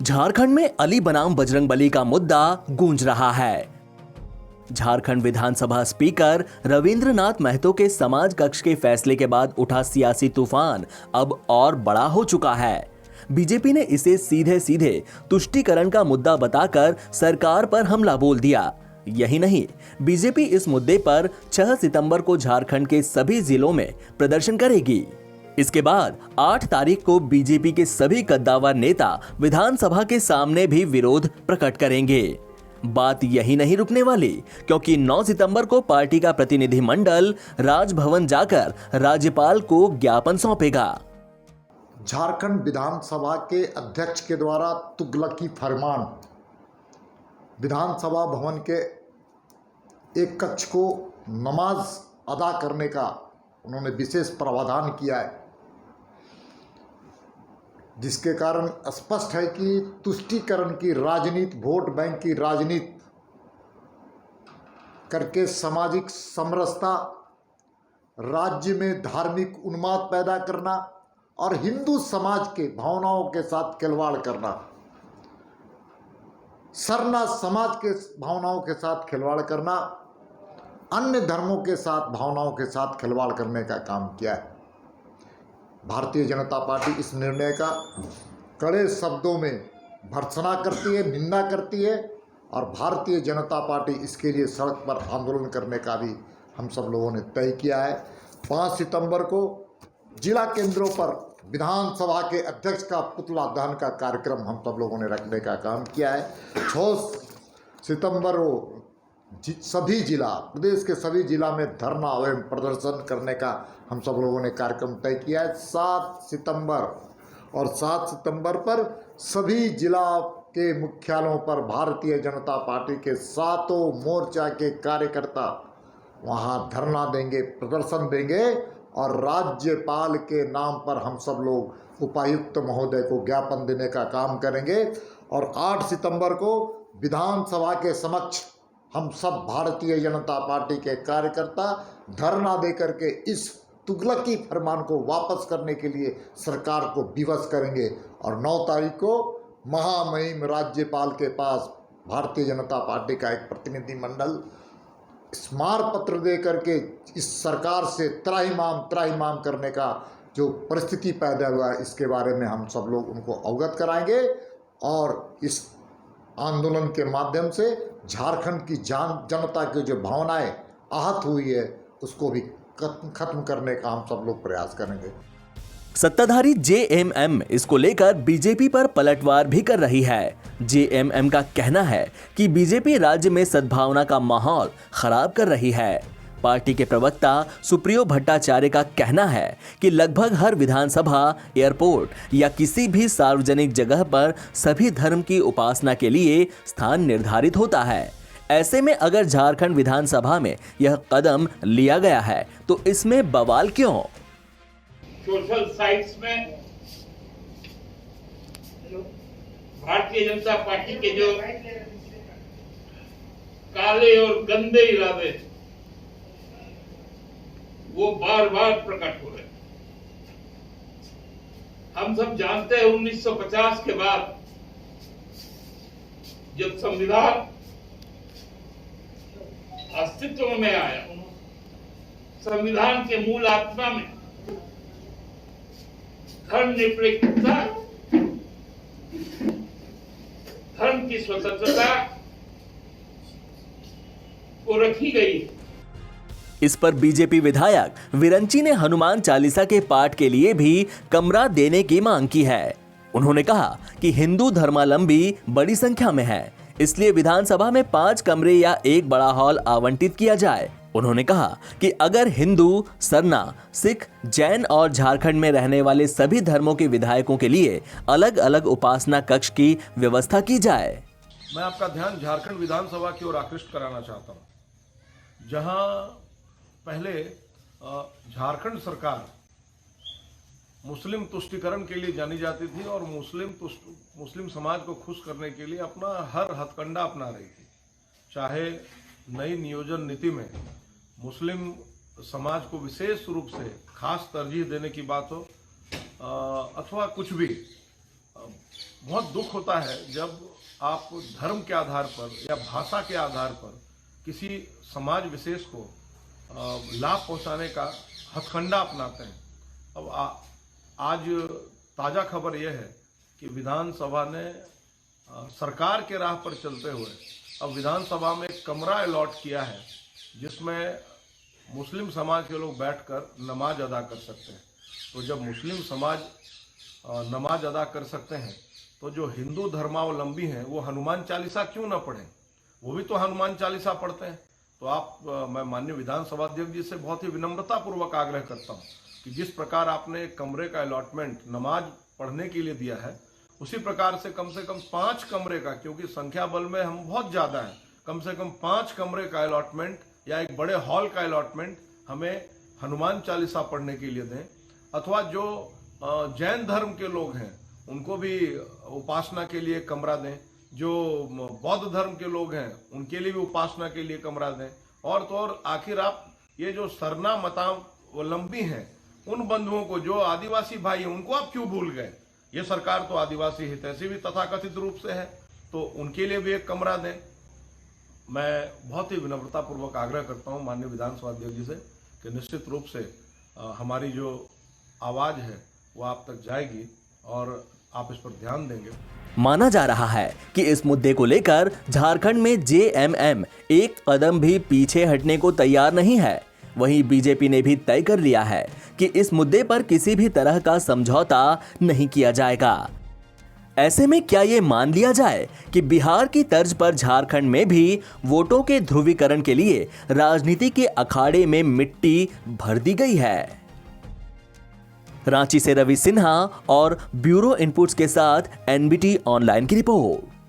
झारखंड में अली बनाम बजरंगबली का मुद्दा गूंज रहा है। झारखंड विधानसभा स्पीकर रविंद्रनाथ महतो के समाज कक्ष के फैसले के बाद उठा सियासी तूफान अब और बड़ा हो चुका है। बीजेपी ने इसे सीधे सीधे तुष्टीकरण का मुद्दा बताकर सरकार पर हमला बोल दिया। यही नहीं, बीजेपी इस मुद्दे पर 6 सितंबर को झारखंड के सभी जिलों में प्रदर्शन करेगी। इसके बाद 8 तारीख को बीजेपी के सभी कद्दावर नेता विधानसभा के सामने भी विरोध प्रकट करेंगे। बात यही नहीं रुकने वाली, क्योंकि 9 सितंबर को पार्टी का प्रतिनिधिमंडल राजभवन जाकर राज्यपाल को ज्ञापन सौंपेगा। झारखंड विधानसभा के अध्यक्ष के द्वारा तुगलकी फरमान विधानसभा भवन के एक कक्ष को नमाज अदा करने का उन्होंने विशेष प्रावधान किया है, जिसके कारण स्पष्ट है कि तुष्टीकरण की राजनीति, वोट बैंक की राजनीति करके सामाजिक समरसता, राज्य में धार्मिक उन्माद पैदा करना और हिंदू समाज के भावनाओं के साथ खिलवाड़ करना, सरना समाज के भावनाओं के साथ खिलवाड़ करना, अन्य धर्मों के साथ भावनाओं के साथ खिलवाड़ करने का काम किया है। भारतीय जनता पार्टी इस निर्णय का कड़े शब्दों में भर्त्सना करती है, निंदा करती है और भारतीय जनता पार्टी इसके लिए सड़क पर आंदोलन करने का भी हम सब लोगों ने तय किया है। 5 सितंबर को जिला केंद्रों पर विधानसभा के अध्यक्ष का पुतला दहन का कार्यक्रम हम सब लोगों ने रखने का काम किया है। 6 सितंबर को सभी जिला, प्रदेश के सभी जिला में धरना एवं प्रदर्शन करने का हम सब लोगों ने कार्यक्रम तय किया है। 7 सितंबर पर सभी जिला के मुख्यालयों पर भारतीय जनता पार्टी के 7 मोर्चा के कार्यकर्ता वहां धरना देंगे, प्रदर्शन देंगे और राज्यपाल के नाम पर हम सब लोग उपायुक्त महोदय को ज्ञापन देने का काम करेंगे। और 8 सितंबर को विधानसभा के समक्ष हम सब भारतीय जनता पार्टी के कार्यकर्ता धरना देकर के इस तुगलकी फरमान को वापस करने के लिए सरकार को विवश करेंगे। और 9 तारीख को महामहिम राज्यपाल के पास भारतीय जनता पार्टी का एक प्रतिनिधिमंडल स्मार पत्र दे करके इस सरकार से त्राहिमाम करने का जो परिस्थिति पैदा हुआ है, इसके बारे में हम सब लोग उनको अवगत कराएंगे और इस आंदोलन के माध्यम से झारखंड की जनता की जो भावनाएं आहत हुई है उसको भी खत्म करने का हम सब लोग प्रयास करेंगे। सत्ताधारी जेएमएम इसको लेकर बीजेपी पर पलटवार भी कर रही है। जेएमएम का कहना है कि बीजेपी राज्य में सद्भावना का माहौल खराब कर रही है। पार्टी के प्रवक्ता सुप्रियो भट्टाचार्य का कहना है कि लगभग हर विधानसभा, एयरपोर्ट या किसी भी सार्वजनिक जगह पर सभी धर्म की उपासना के लिए स्थान निर्धारित होता है। ऐसे में अगर झारखंड विधानसभा में यह कदम लिया गया है तो इसमें बवाल क्यों? सोशल साइट्स में भारतीय जनता पार्टी के जो काले और गंदे इरादे वो बार बार प्रकट हो रहे। हम सब जानते हैं 1950 के बाद जब संविधान अस्तित्व में आया, संविधान के मूल आत्मा में धर्मनिरपेक्षता, धर्म की स्वतंत्रता को रखी गई है। इस पर बीजेपी विधायक विरंची ने हनुमान चालीसा के पाठ के लिए भी कमरा देने की मांग की है। उन्होंने कहा कि हिंदू धर्मावलंबी बड़ी संख्या में है, इसलिए विधानसभा में 5 कमरे या एक बड़ा हॉल आवंटित किया जाए। उन्होंने कहा कि अगर हिंदू, सरना, सिख, जैन और झारखंड में रहने वाले सभी धर्मों के विधायकों के लिए अलग अलग उपासना कक्ष की व्यवस्था की जाए। मैं आपका ध्यान झारखंड विधानसभा की ओर आकृष्ट कराना चाहता हूं, जहां पहले झारखंड सरकार मुस्लिम तुष्टीकरण के लिए जानी जाती थी और मुस्लिम समाज को खुश करने के लिए अपना हर हथकंडा अपना रही थी। चाहे नई नियोजन नीति में मुस्लिम समाज को विशेष रूप से खास तरजीह देने की बात हो अथवा कुछ भी, बहुत दुख होता है जब आप धर्म के आधार पर या भाषा के आधार पर किसी समाज विशेष को लाभ पहुंचाने का हथकंडा अपनाते हैं। अब आज ताज़ा खबर यह है कि विधानसभा ने सरकार के राह पर चलते हुए अब विधानसभा में एक कमरा अलॉट किया है जिसमें मुस्लिम समाज के लोग बैठकर नमाज अदा कर सकते हैं। तो जब मुस्लिम समाज नमाज अदा कर सकते हैं तो जो हिंदू धर्मावलंबी हैं वो हनुमान चालीसा क्यों ना पढ़ें? वो भी तो हनुमान चालीसा पढ़ते हैं। तो मैं माननीय विधानसभा अध्यक्ष जी से बहुत ही विनम्रता पूर्वक आग्रह करता हूँ कि जिस प्रकार आपने कमरे का अलॉटमेंट नमाज पढ़ने के लिए दिया है, उसी प्रकार से कम 5 कमरे का, क्योंकि संख्या बल में हम बहुत ज़्यादा हैं, कम से कम 5 कमरे का अलॉटमेंट या एक बड़े हॉल का अलॉटमेंट हमें हनुमान चालीसा पढ़ने के लिए दें। अथवा जो जैन धर्म के लोग हैं उनको भी उपासना के लिए कमरा दें, जो बौद्ध धर्म के लोग हैं उनके लिए भी उपासना के लिए कमरा दें। और तो और आखिर आप ये जो सरना मतावलंबी हैं उन बंधुओं को, जो आदिवासी भाई हैं, उनको आप क्यों भूल गए? ये सरकार तो आदिवासी हितैषी भी तथाकथित रूप से है, तो उनके लिए भी एक कमरा दें। मैं बहुत ही विनम्रता पूर्वक आग्रह करता हूं माननीय विधानसभा अध्यक्ष जी से कि निश्चित रूप से हमारी जो आवाज है वो आप तक जाएगी और आप इस पर ध्यान देंगे। माना जा रहा है कि इस मुद्दे को लेकर झारखंड में जेएमएम एक कदम भी पीछे हटने को तैयार नहीं है। वहीं बीजेपी ने भी तय कर लिया है कि इस मुद्दे पर किसी भी तरह का समझौता नहीं किया जाएगा। ऐसे में क्या ये मान लिया जाए कि बिहार की तर्ज पर झारखंड में भी वोटों के ध्रुवीकरण के लिए राजनीति के अखाड़े में मिट्टी भर दी गई है? रांची से रवि सिन्हा और ब्यूरो इनपुट्स के साथ एनबीटी ऑनलाइन की रिपोर्ट।